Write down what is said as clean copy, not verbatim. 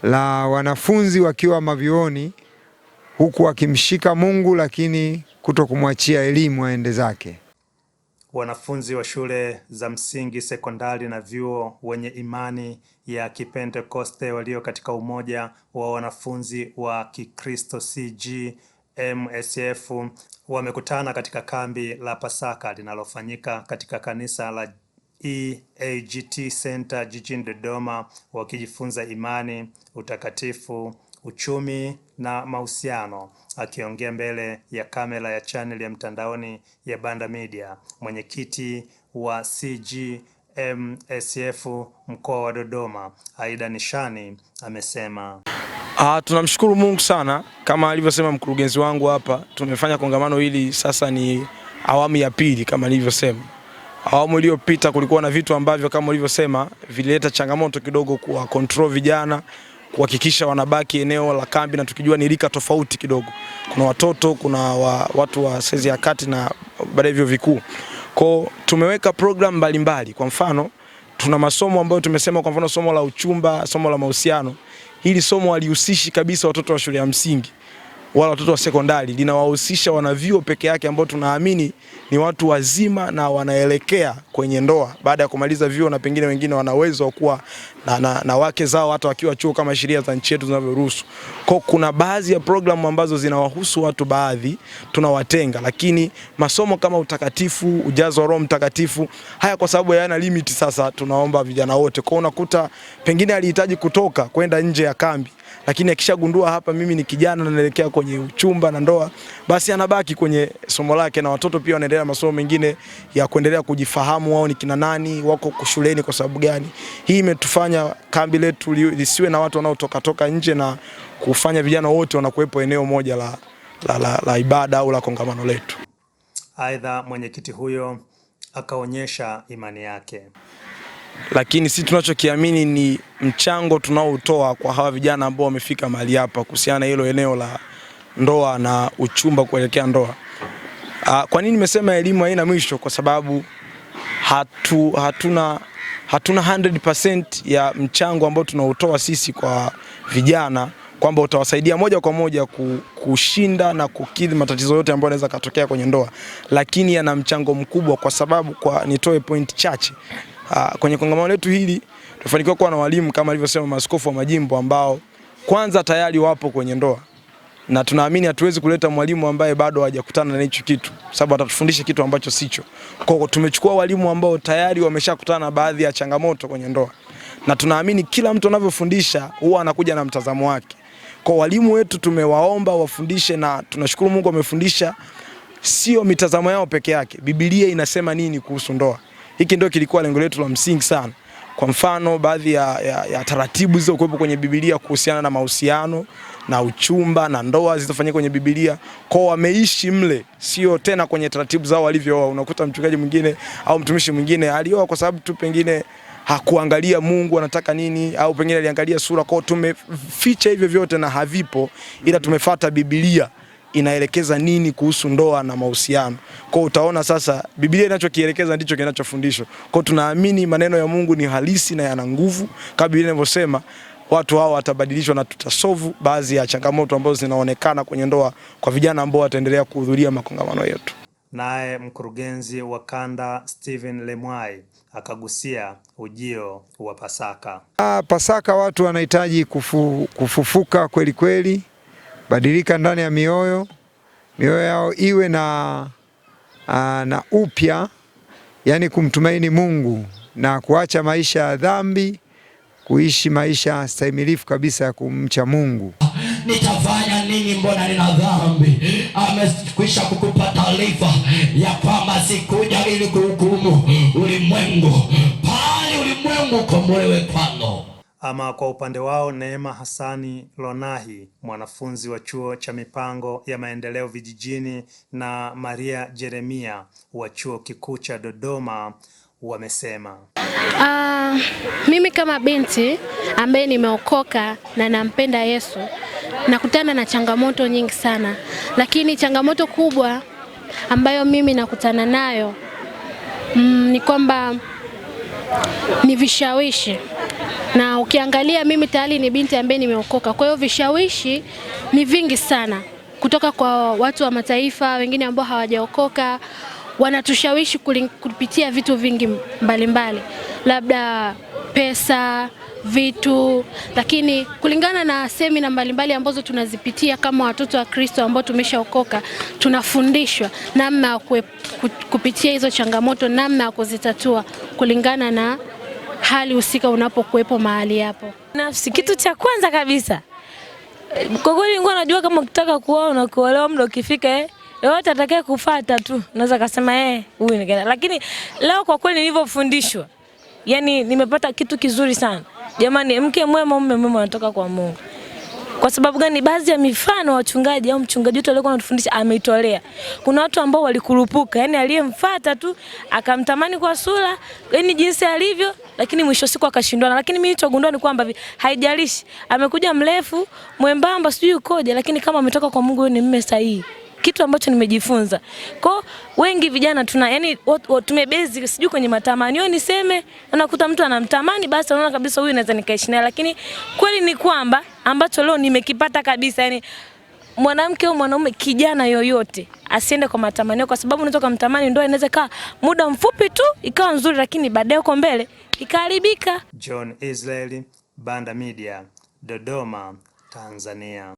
la wanafunzi wakiwa mavioni huku wakimshika Mungu lakini kutokumwachia elimu aende zake. Wanafunzi wa shule za msingi, sekondari na vyuo wenye imani ya Kipentekoste walio katika umoja wa wanafunzi wa Kikristo CGMSF wamekutana katika kambi la Pasaka linalofanyika katika kanisa la EAGT Center jijini Dodoma, wakijifunza imani, utakatifu, uchumi na mahusiano. Akiongea mbele ya kamera ya channel ya mtandaoni ya Banda Media, mwenyekiti wa CGMSF mkoa wa Dodoma, Aida Nishani, amesema tunamshukuru Mungu sana, kama alivyosema mkurugenzi wangu hapa. Tumefanya kongamano hili sasa ni awamu ya pili. Kama nilivyosema, awamu iliyopita kulikuwa na vitu ambavyo kama ulivyosema vilileta changamoto kidogo kwa control vijana, kuhakikisha wanabaki eneo la kambi, na tukijua ni rika tofauti kidogo. Kuna watoto, kuna watu wa saizi ya kati na baadaye vyuo vikuu. Kwa tumeweka program mbalimbali. Kwa mfano, tuna masomo ambayo tumesema, kwa mfano somo la uchumba, somo la mahusiano. Hili somo halihusishi kabisa watoto wa shule ya msingi wala watoto wa sekondari, linawahusisha wanavyuo peke yake ambao tunaamini ni watu wazima na wanaelekea kwenye ndoa baada ya kumaliza vyuo, na pengine wengine wana uwezo wa kuwa na wake zao hata wakiwa chuo kama sheria za nchi yetu zinavyoruhusu. Kwa kuna baadhi ya programu ambazo zinawahusu watu baadhi tunawatenga, lakini masomo kama utakatifu, ujazo wa Roho Mtakatifu, haya kwa sababu yana limit, sasa tunaomba vijana wote. Kwa unakuta pengine alihitaji kutoka kwenda nje ya kambi, lakini akishagundua hapa mimi ni kijana na naelekea kwenye uchumba na ndoa, basi anabaki kwenye somo lake, na watoto pia wanaendelea masomo mengine ya kuendelea kujifahamu wao ni kina nani, wako shuleni kwa sababu gani. Hii imetufanya kambi letu lisiwe na watu wanaotoka nje na kufanya vijana wote wanakuepo eneo moja la ibada au la kongamano letu. Aidha, mwenyekiti huyo akaonyesha imani yake. Lakini sisi tunachokiamini ni mchango tunaotoa kwa hawa vijana ambao wamefika mahali hapa kuhusiana na hilo eneo la ndoa na uchumba kuelekea ndoa. Kwa nini nimesema elimu haina mwisho? Kwa sababu hatuna 100% ya mchango ambao tunautoa sisi kwa vijana kwamba utawasaidia moja kwa moja kushinda na kukidhi matatizo yote ambayo yanaweza katokea kwenye ndoa, lakini yana mchango mkubwa kwa sababu, kwa nitoe point chache, kwenye kongamano letu hili tufanikiwa kuwa na walimu kama alivyosema maaskofu wa majimbo ambao kwanza tayari wapo kwenye ndoa, na tunaamini hatuwezi kuleta mwalimu ambaye bado hajakutana na hicho kitu, sababu atatufundisha kitu ambacho sicho. Kwa hiyo tumechukua walimu ambao tayari wameshakutana na baadhi ya changamoto kwenye ndoa, na tunaamini kila mtu anavyofundisha huwa anakuja na mtazamo wake. Kwa walimu wetu tumewaomba wafundishe, na tunashukuru Mungu amefundisha sio mitazamo yao peke yake. Biblia inasema nini kuhusu ndoa? Hiki ndio kilikuwa lengo letu la msingi sana. Kwa mfano, baadhi ya taratibu hizo kuwepo kwenye Biblia kuhusiana na mahusiano na uchumba na ndoa zitafanyika kwenye Biblia. Kwa wameishi mle, sio tena kwenye taratibu zao walivyooa. Unakuta mchungaji mwingine au mtumishi mwingine alioa kwa sababu tu pengine hakuangalia Mungu anataka nini, au pengine aliangalia sura. Kwa tumeficha hivyo vyote na havipo, ila tumefuata Biblia inaelekeza nini kuhusu ndoa na mahusiano. Kwa utaona sasa Biblia inachokielekeza ndicho kinachofundishwa. Kwa tunaamini maneno ya Mungu ni halisi na yana nguvu. Kama Biblia inavyosema, watu hao watabadilishwa na tutasolve baadhi ya changamoto ambazo zinaonekana kwenye ndoa kwa vijana ambao wataendelea kuhudhuria makongamano yetu. Naye mkurugenzi wa kanda Steven Lemwai akagusia ujio wa Pasaka. Pasaka watu wanahitaji kufufuka kweli kweli, badilika ndani ya mioyo yao iwe na upya, yani kumtumaini Mungu na kuacha maisha ya dhambi, kuishi maisha stahimilifu kabisa ya kumcha Mungu. Nitafanya nini mbona nina dhambi? Amekwisha kukupa taarifa ya kwamba sikuja ili kuhukumu ulimwengu, bali ulimwengu ukombolewe kwano. Ama kwa upande wao, Neema Hassani Lonahi, mwanafunzi wa chuo cha mipango ya maendeleo vijijini, na Maria Jeremia wa chuo kikuu cha Dodoma wamesema, mimi kama binti ambaye nimeokoka na nampenda Yesu, nakutana na changamoto nyingi sana, lakini changamoto kubwa ambayo mimi nakutana nayo ni kwamba ni vishawishi. na ukiangalia mimi tayari ni binti ambaye nimeokoka. Kwa hiyo vishawishi ni vingi sana kutoka kwa watu wa mataifa wengine ambao hawajaokoka, wanatushawishi kupitia vitu vingi mbalimbali, labda pesa, vitu, lakini kulingana na semina mbalimbali ambazo tunazipitia kama watoto wa Kristo ambao tumeshaokoka, tunafundishwa namna ya kupitia hizo changamoto, namna ya kuzitatua kulingana na hali husika unapokuepo mahali hapo. Nafsi, kitu cha kwanza kabisa, kwa kweli nilikuwa najua kama ukitaka kuoa kuolewa muda ukifika yote atakaye kufuata tu naweza kusema huyu ni gani. Lakini leo kwa kweli nilivyofundishwa, yani nimepata kitu kizuri sana. Jamani, mke mwema mume mwema anatoka kwa Mungu. Kwa sababu gani? Baadhi ya mifano wachungaji au mchungaji wetu alikuwa anatufundisha ameitolea. Kuna watu ambao walikurupuka, yani aliyemfuata tu akamtamani kwa sura, yani jinsi alivyo, lakini mwisho siku akashindwana. Lakini mimi nilichogundua ni kwamba haijalishi amekuja mrefu, mwembamba, sijui ukoje, lakini kama ametoka kwa Mungu ni mume sahihi. Kitu ambacho nimejifunza. Kwa wengi vijana yani tumebezi sijui kwenye matamanio niseme, unakuta mtu anamtamani basi unaona kabisa huyu naweza nikaishi naye, lakini kweli ni kwamba ambacho leo nimekipata kabisa, yani mwanamke au mwanaume, kijana yoyote asiende kwa matamanio, kwa sababu unaweza kumtamani ndio inaweza kaa muda mfupi tu ikawa nzuri, lakini baadaye uko mbele ikaharibika. John Israel, Banda Media, Dodoma, Tanzania.